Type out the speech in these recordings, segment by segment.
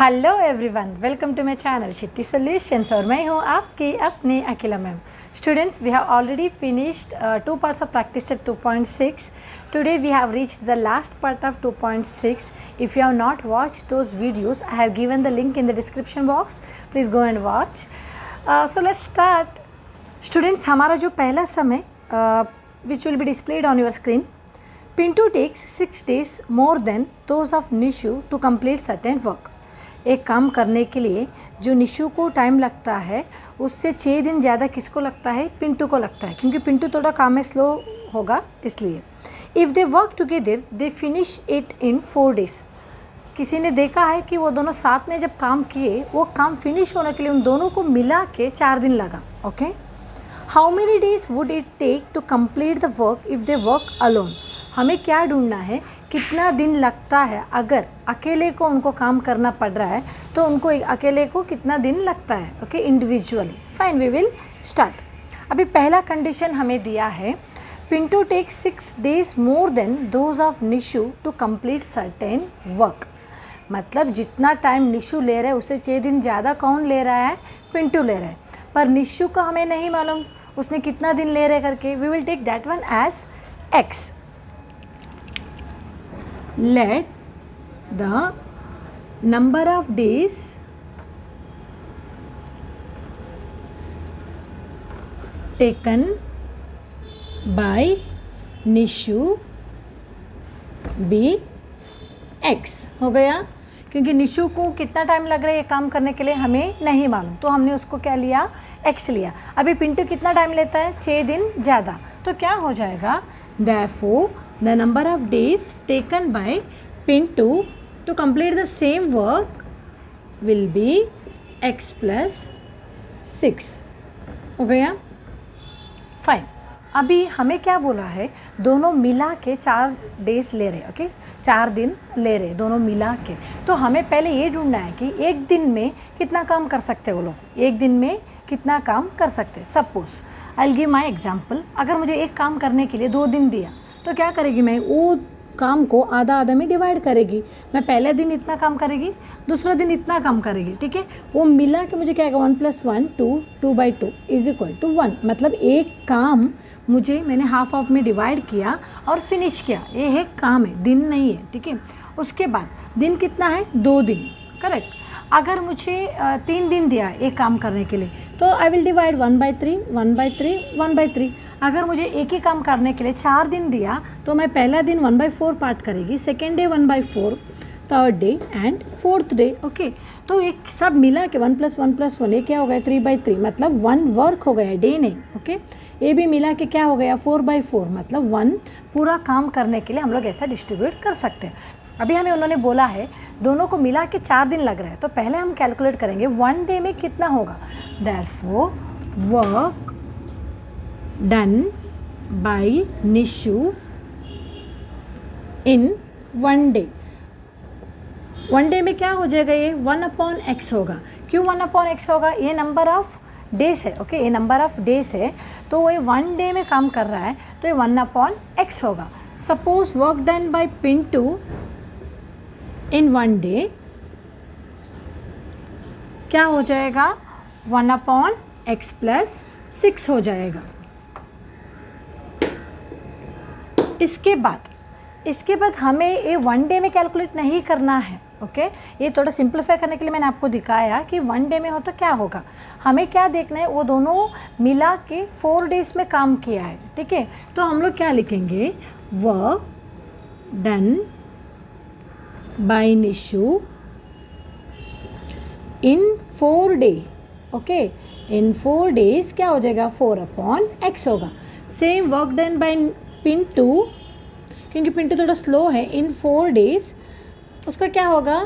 Hello everyone, welcome to my channel Shetty solutions और मैं हूँ आपकी अपनी अकेला ma'am. Students, we have already finished two parts of practice set 2.6. Today we have reached the last part of 2.6. If you have not watched those videos, I have given the link in the description box. Please go and watch. So let's start. Students, हमारा जो पहला सम है which will be displayed on your screen. Pintu takes 6 days more than those of Nishu to complete certain work. एक काम करने के लिए जो निशु को टाइम लगता है उससे 6 दिन ज़्यादा किसको लगता है? पिंटू को लगता है, क्योंकि पिंटू थोड़ा काम में स्लो होगा इसलिए। If they work together they finish it in 4 days। किसी ने देखा है कि वो दोनों साथ में जब काम किए वो काम फिनिश होने के लिए उन दोनों को मिला के 4 दिन लगा। Okay, how many days would it take to complete the work if they work alone. हमें क्या ढूंढना है, कितना दिन लगता है अगर अकेले को उनको काम करना पड़ रहा है तो उनको अकेले को कितना दिन लगता है। Okay, individually. Fine, we will start. अभी पहला कंडीशन हमें दिया है, Pintu take 6 days more than those of Nishu to complete certain work. मतलब जितना टाइम निशु ले रहा है उससे 6 दिन ज़्यादा कौन ले रहा है? पिंटू ले रहा है। पर निशु का हमें नहीं मालूम उसने कितना दिन ले रहा है करके। We will take that one as x. Let the number of days taken by Nishu be x। हो गया, क्योंकि निशु को कितना टाइम लग रहा है ये काम करने के लिए हमें नहीं मालूम, तो हमने उसको क्या लिया? x लिया। अभी पिंटू कितना टाइम लेता है? 6 दिन ज़्यादा। तो क्या हो जाएगा? Therefore the number of days taken by Pintu to complete the same work will be x plus 6। हो गया? फाइन। अभी हमें क्या बोला है? दोनों मिला के 4 days ले रहे। ओके, 4 दिन ले रहे दोनों मिला के। तो हमें पहले ये ढूंढना है कि एक दिन में कितना काम कर सकते वो लोग, एक दिन में कितना काम कर सकते। Suppose I will give my example. अगर मुझे एक काम करने के लिए 2 दिन दिया तो क्या करेगी? मैं वो काम को आधा आधा में डिवाइड करेगी। मैं पहले दिन इतना काम करेगी, दूसरा दिन इतना काम करेगी। ठीक है, वो मिला के मुझे क्या आएगा? 1 + 1 2 2/2 = 1। मतलब एक काम मुझे मैंने हाफ ऑफ में डिवाइड किया और फिनिश किया। ये है काम है, दिन नहीं है। ठीक है, उसके बाद दिन कितना है? 2 दिन। करेक्ट। अगर मुझे 3 दिन दिया एक काम करने के लिए तो आई विल डिवाइड 1/3 1/3 1/3। अगर मुझे एक ही काम करने के लिए 4 दिन दिया तो मैं पहला दिन 1/4 पार्ट करेगी, second day 1/4, third day and fourth day. Okay, तो एक सब मिला के 1 + 1 + 1 ये क्या हो गया? 3/3। मतलब 1 वर्क हो गया, डे नहीं। ओके, ये भी मिला के क्या हो गया? 4/4। मतलब 1 पूरा काम करने के लिए हम लोग ऐसा डिस्ट्रीब्यूट कर सकते हैं। अभी हमें उन्होंने बोला है दोनों को मिला के 4 दिन लग रहा है, तो पहले हम कैलकुलेट करेंगे 1 डे में कितना होगा। Therefore, work done by Nishu in 1 day। 1 day में क्या हो जाएगा? ये 1/x होगा। क्यों 1/x होगा? ये नंबर ऑफ डेज है। ओके, ये नंबर ऑफ डेज है, तो वो 1 day में काम कर रहा है तो ये 1/x होगा। Suppose work done by Pintu in 1 day क्या हो जाएगा? 1/x + 6 हो जाएगा। इसके बाद हमें ये 1 day में कैलकुलेट नहीं करना है। ओके, ये थोड़ा सिंप्लीफाई करने के लिए मैंने आपको दिखाया कि 1 day में हो तो क्या होगा। हमें क्या देखना है? वो दोनों मिला के 4 days में काम किया है। ठीक है, तो हम लोग क्या लिखेंगे? Work done by Nishu in 4 day। Okay, in 4 days क्या हो जाएगा? 4/x होगा। Same work done by Pintu, क्योंकि पिंटू थोड़ा स्लो है, इन 4 days उसका क्या होगा?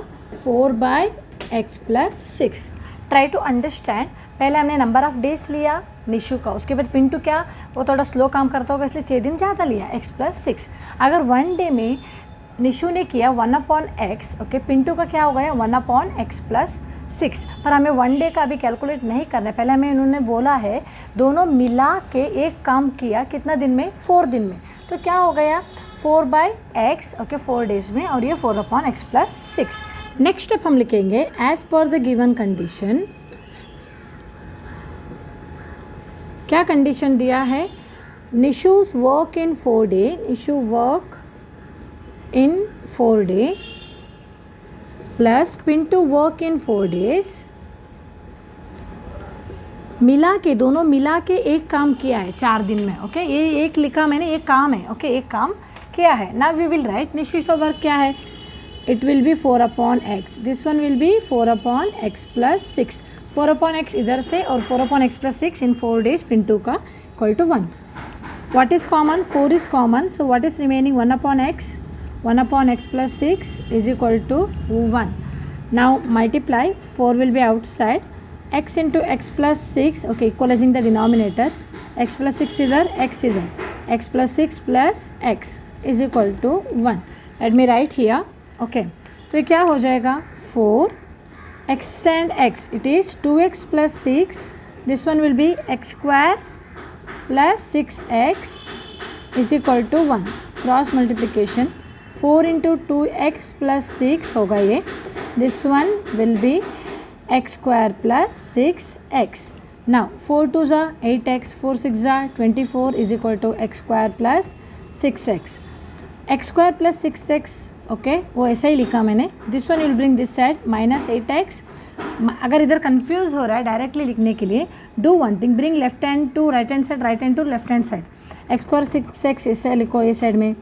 4/x + 6। Try to understand. पहले हमने नंबर ऑफ डेज लिया निशु का, उसके बाद पिंटू क्या वो थोड़ा स्लो काम करता होगा इसलिए 6 दिन ज़्यादा लिया, x + 6। अगर 1 day में निशु ने किया 1/x, ओके, पिंटू का क्या हो गया? 1/x + 6। पर हमें 1 day का अभी कैलकुलेट नहीं करना है। पहले हमें इन्होंने बोला है दोनों मिला के एक काम किया कितना दिन में? 4 दिन में। तो क्या हो गया? 4/x, ओके, 4 days में, और ये 4/x + 6। नेक्स्ट स्टेप हम लिखेंगे as per the given condition. क्या कंडीशन दिया है? Nishu's work in 4 day, Nishu work in 4 day plus Pintu work in 4 days. मिला के, दोनों मिला के एक काम किया है 4 दिन में। ओके, ये एक लिखा मैंने, एक काम है। ओके, एक काम किया है। नाउ वी विल राइट निशूज का वर्क क्या है? It will be 4/x, this one will be 4/x plus 6। 4/x इधर से और 4/x प्लस 6 इन 4 डेज पिंटू का equal to 1। What is common? 4 is common, so what is remaining? 1/x, 1/x plus 6 is equal to 1. Now multiply, 4 will be outside, x into x plus 6, okay, equalizing the denominator, x plus 6 इधर, x इधर, x plus 6 plus x is equal to 1. Let me write here, okay. तो ये क्या हो जाएगा? 4 x and x, it is 2x plus 6, this one will be x square plus 6x is equal to 1. Cross multiplication, 4 into 2x plus 6 होगा ये, this one will be x square plus 6x. Now 4 2 जा 8x, 4 6 जा 24 is equal to x square plus 6x. x square plus 6x, okay, वो ऐसा ही लिखा मैंने. this one will bring this side minus 8x. अगर इधर कंफ्यूज हो रहा है डायरेक्टली लिखने के लिए, do one thing, bring left hand to right hand side, right hand to left hand side. x square 6x ऐसे लिखो ये साइड में,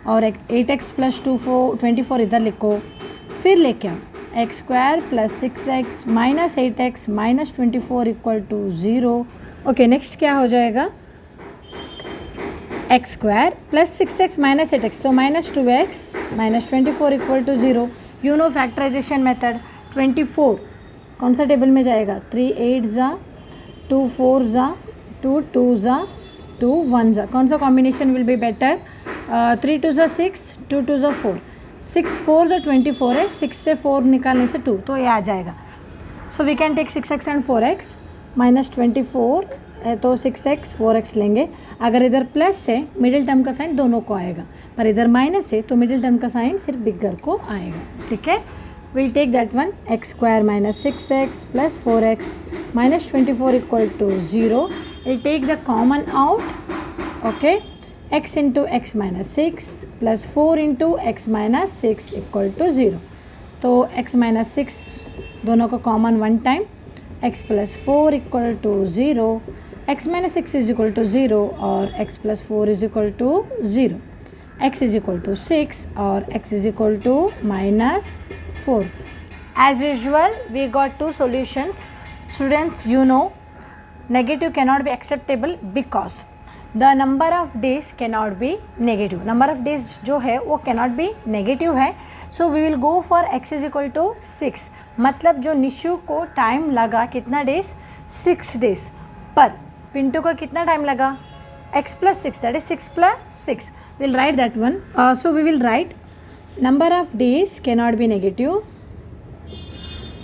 और 8x प्लस 24 इधर लिखो, फिर लेके आओ x square plus 6x minus 8x minus 24 equal to 0। Okay, next क्या हो जाएगा? X square plus 6x minus 8x, तो minus 2x minus 24 equal to 0। You know factorization method. 24 कौन सा टेबल में जाएगा? 3 8 जा, 2 4 जा, 2 2 जा, 2 1 जा, कौन सा कॉम्बिनेशन विल बी बेटर? 3 2 जा 6, 2 2 जा 4, 6 4 जा 24 है, 6 से 4 निकालने से 2, तो ये आ जाएगा। So we can take 6x and 4x, minus 24 है तो 6x 4x लेंगे। अगर इधर प्लस है मिडिल टर्म का साइन दोनों को आएगा, पर इधर माइनस है तो मिडिल टर्म का साइन सिर्फ बिगर को आएगा। ठीक है, we'll take that one, x square minus 6x plus 4x minus 24 equal to 0. We'll take the common out, okay, x into x minus 6 plus 4 into x minus 6 equal to 0. तो x minus 6 दोनों को common one time, x plus 4 equal to 0, x minus 6 is equal to 0 और x plus 4 is equal to 0, x is equal to 6 और x is equal to minus 4. As usual, we got two solutions. Students, you know, negative cannot be acceptable because the number of days cannot be negative. Number of days जो है वो cannot be negative है. So we will go for x is equal to 6. मतलब जो निशु को time लगा कितना days? 6 days. पर पिंटू को कितना टाइम लगा? x plus 6, that is 6 plus 6. We'll write that one. So we will write number of days cannot be negative,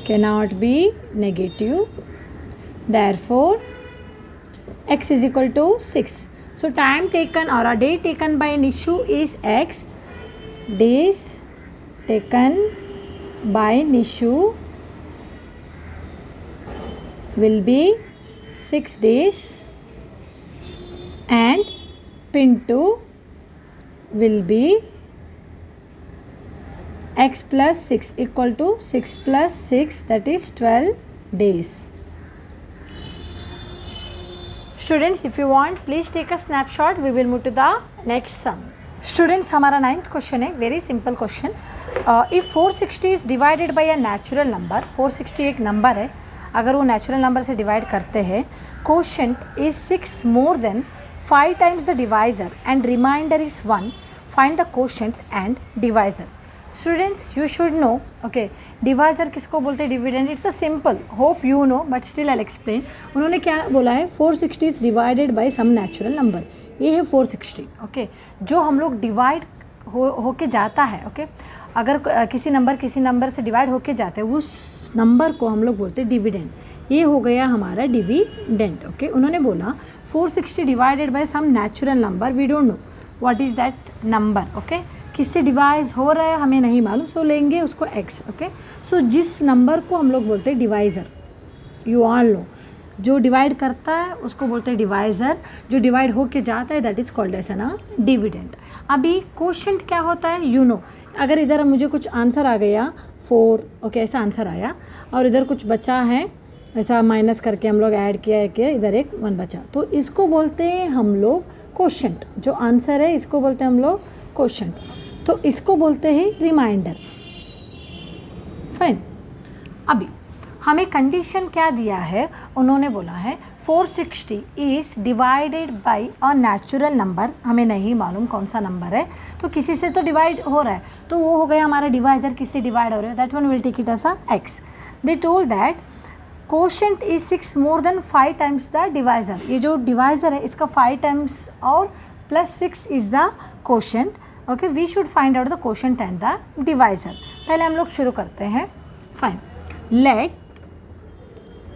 cannot be negative, therefore x is equal to 6. So time taken or a day taken by Nishu is x, days taken by Nishu will be 6 days and Pintu will be x plus 6 equal to 6 plus 6, that is 12 days. Students, if you want, please take a snapshot. We will move to the next sum. Students, हमारा 9th question है, very simple question. If 460 is divided by a natural number, 460 एक number है, अगर वो natural number से divide करते हैं, quotient is 6 more than 5 times the divisor and remainder is 1, find the quotient and divisor. Students, you should know, okay, divisor किसको बोलते हैं? Dividend. It's a simple, hope you know, but still I explain. उन्होंने क्या बोला है? 460 is divided by some natural number. ये है 460. Okay, जो हम लोग डिवाइड होके जाता है. ओके, अगर किसी नंबर से डिवाइड होके जाते हैं, उस नंबर को हम लोग बोलते हैं डिविडेंड. ये हो गया हमारा डिविडेंड. ओके, उन्होंने बोला 460 divided by some natural number, we don't know what is that number. Okay, किससे डिवाइज हो रहा है हमें नहीं मालूम, सो लेंगे उसको x। ओके, सो जिस नंबर को हम लोग बोलते हैं डिवाइज़र, यू ऑल नो, जो डिवाइड करता है उसको बोलते हैं डिवाइज़र, जो डिवाइड होके जाता है दैट इज़ कॉल्ड एज ना डिविडेंड। अभी क्वोशंट क्या होता है, यू नो, अगर इधर मुझे कुछ आंसर आ गया 4, ओके ऐसा आंसर आया, और इधर कुछ बचा है ऐसा माइनस करके हम लोग ऐड किया है कि इधर एक 1 बचा, तो इसको बोलते हैं हम लोग क्वोशंट। जो आंसर है इसको बोलते हैं हम लोग क्वोशंट, तो इसको बोलते हैं रिमाइंडर। फाइन। अभी हमें कंडीशन क्या दिया है, उन्होंने बोला है 460 is divided by a natural number, हमें नहीं मालूम कौन सा नंबर है, तो किसी से तो डिवाइड हो रहा है, तो वो हो गया हमारा डिवाइजर, किससे डिवाइड हो रहा है, that one will take it as a x। They told that quotient is 6 more than 5 times the divisor, ये जो डिवाइजर है इसका 5 टाइम्स और plus 6 is the quotient. Okay, we should find out the quotient and the divisor. पहले हम लोग शुरू करते हैं। Fine, let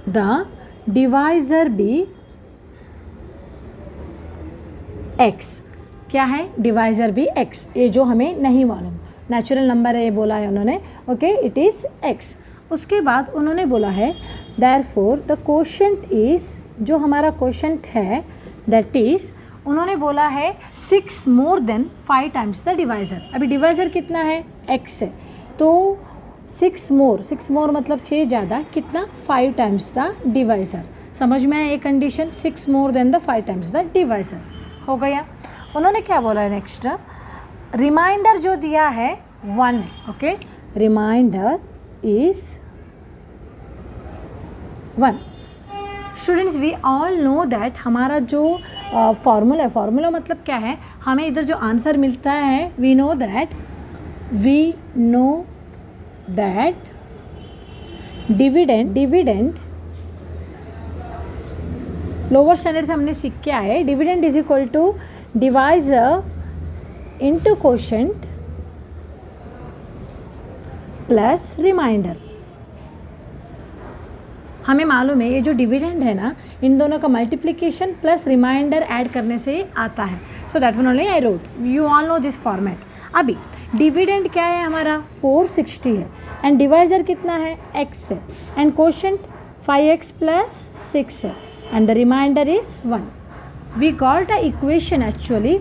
the divisor be x। क्या है, डिवाइजर बी x, ये जो हमें नहीं मालूम, नेचुरल नंबर है ये बोला है उन्होंने। Okay, it is x। उसके बाद उन्होंने बोला है देयरफॉर द क्वोशंट इज, जो हमारा क्वोशंट है दैट इज, उन्होंने बोला है 6 more than 5 times the divisor. अभी डिवाइजर कितना है, x है, तो 6 मोर मतलब 6 ज़्यादा, कितना, 5 टाइम्स द डिवाइजर। समझ में आया ये condition, 6 more then the 5 times the divisor हो गया। उन्होंने क्या बोला है नेक्स्ट, रिमाइंडर जो दिया है 1 है। Okay, remainder is 1। Students, we all know that हमारा जो फॉर्मूला मतलब क्या है, हमें इधर जो आंसर मिलता है, we know that dividend lower standard से हमने सीख के आए, dividend is equal to divisor into quotient plus remainder. हमें मालूम है ये जो डिविडेंड है ना, इन दोनों का मल्टीप्लिकेशन प्लस रिमाइंडर ऐड करने से आता है, so that one only I wrote, you all know this format. अभी डिविडेंड क्या है हमारा, 460 है, एंड डिवाइजर कितना है, x है, एंड क्वोशंट 5x प्लस 6 है, and the remainder is 1। We got a equation actually,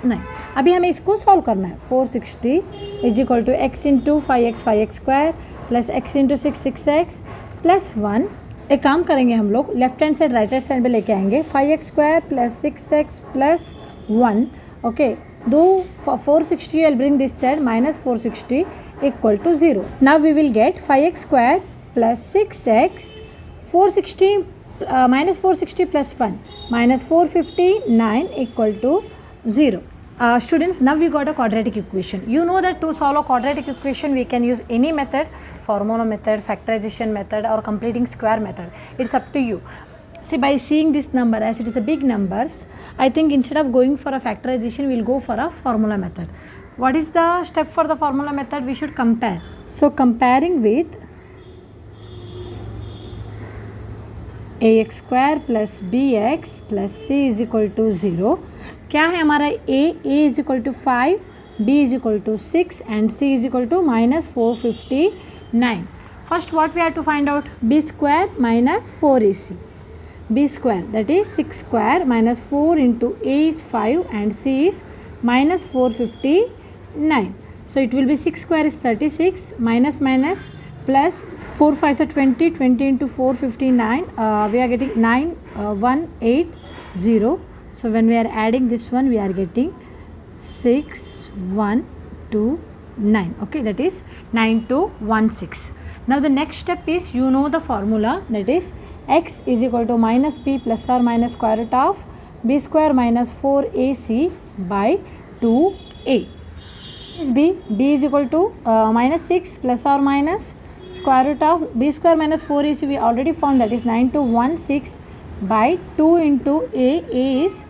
नहीं, अभी हमें इसको सॉल्व करना है। 460 is equal to x into 5x square plus x into 6x plus 1। एक काम करेंगे हम लोग, left hand side right hand side में लेके आएंगे, 5x square plus 6x plus 1। Okay, दो 460 I'll bring this side, minus 460 equal to 0. Now we will get 5x square plus 6x, 460 minus 460 plus 1, minus 459 equal to 0. Students, now we got a quadratic equation. You know that to solve a quadratic equation we can use any method, formula method, factorization method or completing square method. It's up to you. See, by seeing this number as it is a big numbers, I think instead of going for a factorization, we will go for a formula method. What is the step for the formula method? We should compare. So, comparing with ax square plus bx plus c is equal to 0. क्या है हमारा a is equal to 5, b is equal to 6 and c is equal to minus 459. First, what we have to find out? b square minus 4ac. b square, that is 6 square minus 4 into a is 5 and c is minus 459. So it will be 6 square is 36 minus plus 4 5 is 20, 20 into 459, we are getting 9180. So when we are adding this one, we are getting 6129. Okay, that is 9216. Now the next step is, you know the formula, that is x is equal to minus b plus or minus square root of b square minus 4ac by 2a. Is b is equal to minus 6 plus or minus square root of b square minus 4ac, we already found, that is 9216 by 2 into a is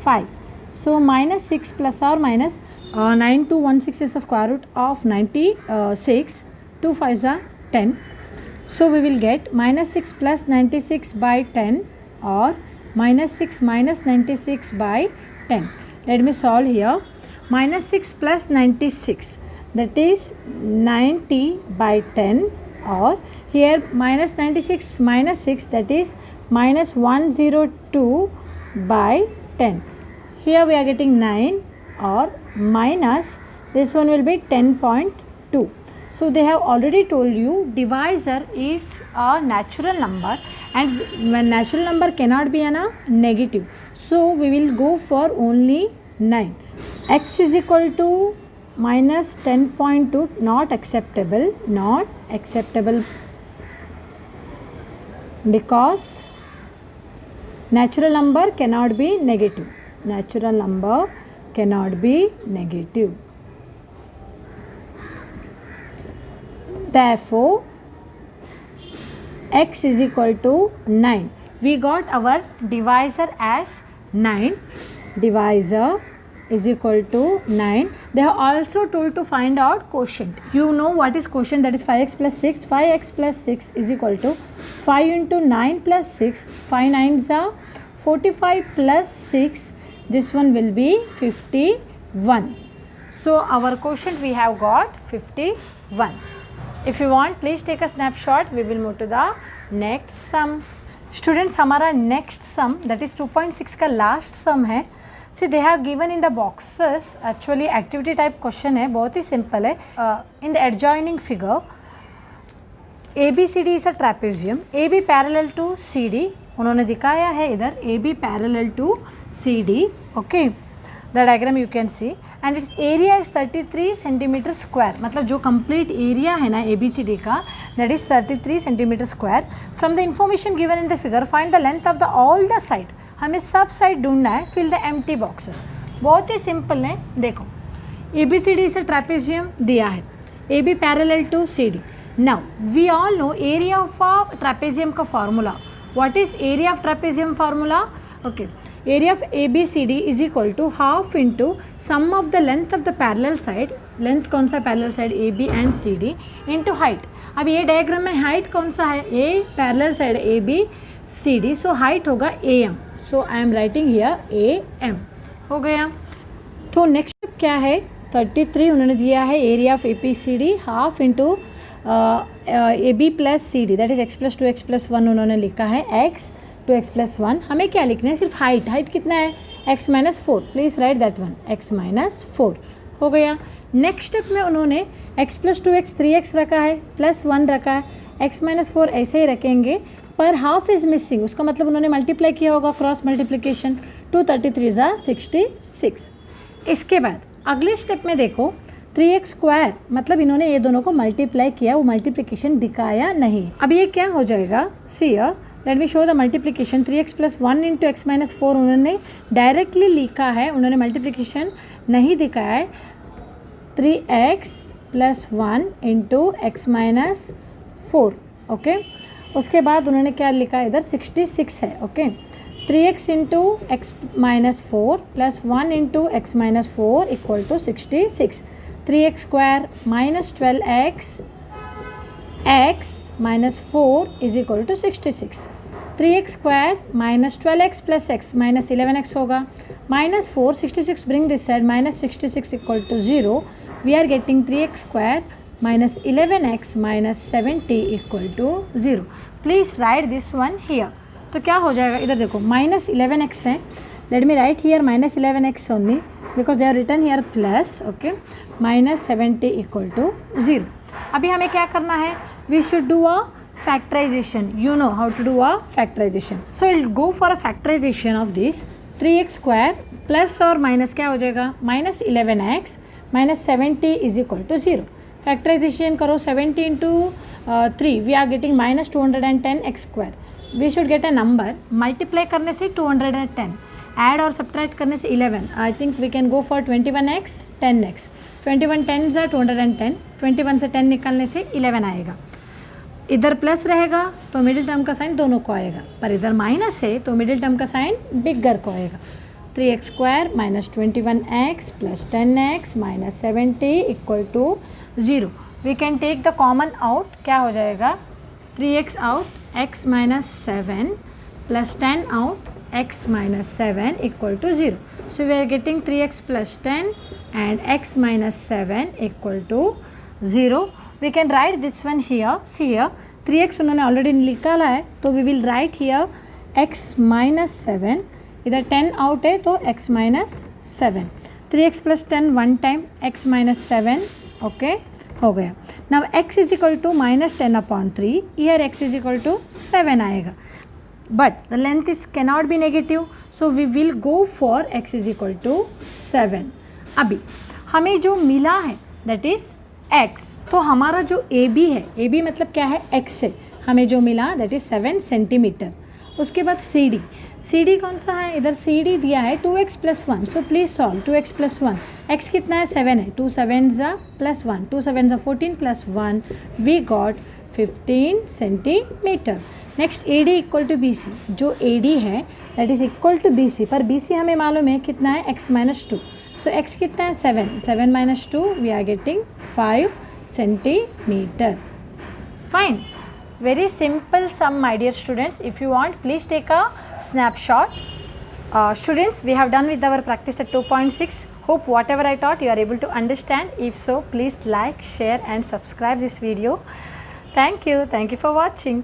5. So minus 6 plus or minus 9216 is the square root of 96, 2 5s are 10. So we will get minus 6 plus 96 by 10 or minus 6 minus 96 by 10. Let me solve here. -6 plus 96, that is 90 by 10, or here -96 minus 6, that is -102 by 10. Here we are getting 9, or minus this one will be 10.2. So they have already told you divisor is a natural number, and when natural number cannot be a negative, so we will go for only 9. X is equal to minus 10.2, not acceptable, because natural number cannot be negative. Natural number cannot be negative. Therefore, x is equal to 9. We got our divisor as 9. Divisor is equal to 9. They have also told to find out quotient. You know what is quotient? That is 5x plus 6. 5x plus 6 is equal to 5 into 9 plus 6. 5 9s are 45 plus 6. This one will be 51. So our quotient we have got 51. If you want, please take a snapshot. We will move to the next sum. Students, हमारा next sum, that is 2.6 का last sum है. See, they have given in the boxes. Actually, activity type question है, बहुत ही simple है. In the adjoining figure, ABCD is a trapezium. AB parallel to CD. उन्होंने दिखाया है इधर AB parallel to CD. Okay. The diagram you can see, and its area is 33 centimeter square. मतलब जो complete area है ना ABCD का, that is 33 centimeter square. From the information given in the figure, find the length of the all the side. हमें सब side ढूंढना है. Fill the empty boxes. बहुत ही simple है. देखो, ABCD से trapezium दिया है. AB parallel to CD. Now we all know area of a trapezium का formula. What is area of trapezium formula? Okay. Area of ABCD is equal to half into sum of the length of the parallel side. Length कौन सा parallel side AB and CD into height. अब ये diagram में height कौन सा है? A parallel side AB CD, so height होगा AM. So I am writing here AM. हो गया. तो next step क्या है? 33 उन्होंने दिया है. Area of ABCD half into AB plus CD, that is x plus 2x plus 1 उन्होंने लिखा है x 2x plus 1. हमें क्या लिखना है? सिर्फ हाइट कितना है? x minus 4. Please write that one, x minus 4. हो गया. नेक्स्ट स्टेप में उन्होंने x plus 2x 3x रखा है, प्लस 1 रखा है, x minus 4 ऐसे ही रखेंगे, पर हाफ इज़ मिसिंग. उसका मतलब उन्होंने मल्टीप्लाई किया होगा, क्रॉस मल्टीप्लिकेशन. 233 ज़ा 66. इसके बाद अगले स्टेप में देखो 3x स्क्वायर, मतलब इन्होंने ये दोनों को मल्टीप्लाई किया, वो मल्टीप्लिकेशन दिखाया नहीं. अब ये क्या हो जाएगा? See let me show the multiplication. 3x plus 1 into x minus 4 उन्होंने डायरेक्टली लिखा है, उन्होंने मल्टीप्लिकेशन नहीं दिखाया है. 3x plus 1 into x minus 4. Okay. उसके बाद उन्होंने क्या लिखा है इधर? 66 है. Okay. 3x into x minus 4 plus 1 into x minus 4 equal to 66. 3x square minus 12x x minus 4 is equal to 66. 3x square minus 12x plus x minus 11x होगा. Minus 4, 66 bring this side, minus 66 equal to 0. We are getting 3x square minus 11x minus 70 equal to 0. Please write this one here. तो क्या हो जाएगा? इधर देखो, minus 11x है. Let me write here minus 11x only because they are written here plus. Okay. Minus 70 equal to 0. अभी हमें क्या करना है? We should do a factorization. You know how to do a factorization. So we'll go for a factorization of this. 3x square plus or minus क्या हो जाएगा? Minus 11x minus 70 is equal to 0. Factorization करो. 70 into 3 we are getting minus 210x square. We should get a number. Multiply करने से 210, add और subtract करने से 11. I think we can go for 21x 10x. 21 10s are 210. 21 से 10 निकालने से 11 आएगा. इधर प्लस रहेगा तो मिडिल टर्म का साइन दोनों को आएगा, पर इधर माइनस है तो मिडिल टर्म का साइन बिगर को आएगा. 3x square minus 21x plus 10x minus 70 equal to 0. We can take the common out. क्या हो जाएगा? 3x out, x minus 7 plus 10 out, x minus 7 equal to 0. So we are getting 3x plus 10 and x minus 7 equal to 0. We can write this one here. See here 3x उन्होंने already निकाला है, तो we will write here x minus 7. इधर 10 out है तो x minus 7. 3x plus 10 one time, x minus 7. Okay, हो गया. Now x is equal to minus 10 upon 3. Here x is equal to 7 आएगा. But the length is cannot be negative, so we will go for x is equal to 7. अभी हमें जो मिला है that is x, तो हमारा जो AB है, AB मतलब क्या है, x है, हमें जो मिला that is 7 सेंटीमीटर. उसके बाद CD कौन सा है, इधर CD दिया है 2x plus 1. So please solve 2x plus 1. x कितना है, 7 है, 2 7s plus 1, 2 7s 14 plus 1, we got 15 centimetre. Next AD equal to BC, जो AD है that is equal to BC, पर BC हमें मालूम है कितना है, x minus 2. सो x कितना है, 7 minus 2, we are getting 5 centimetre. Fine, very simple sum, my dear students. If you want, please take a snapshot. Students, we have done with our practice at 2.6. Hope whatever I taught you are able to understand. If so, please like, share and subscribe this video. Thank you for watching.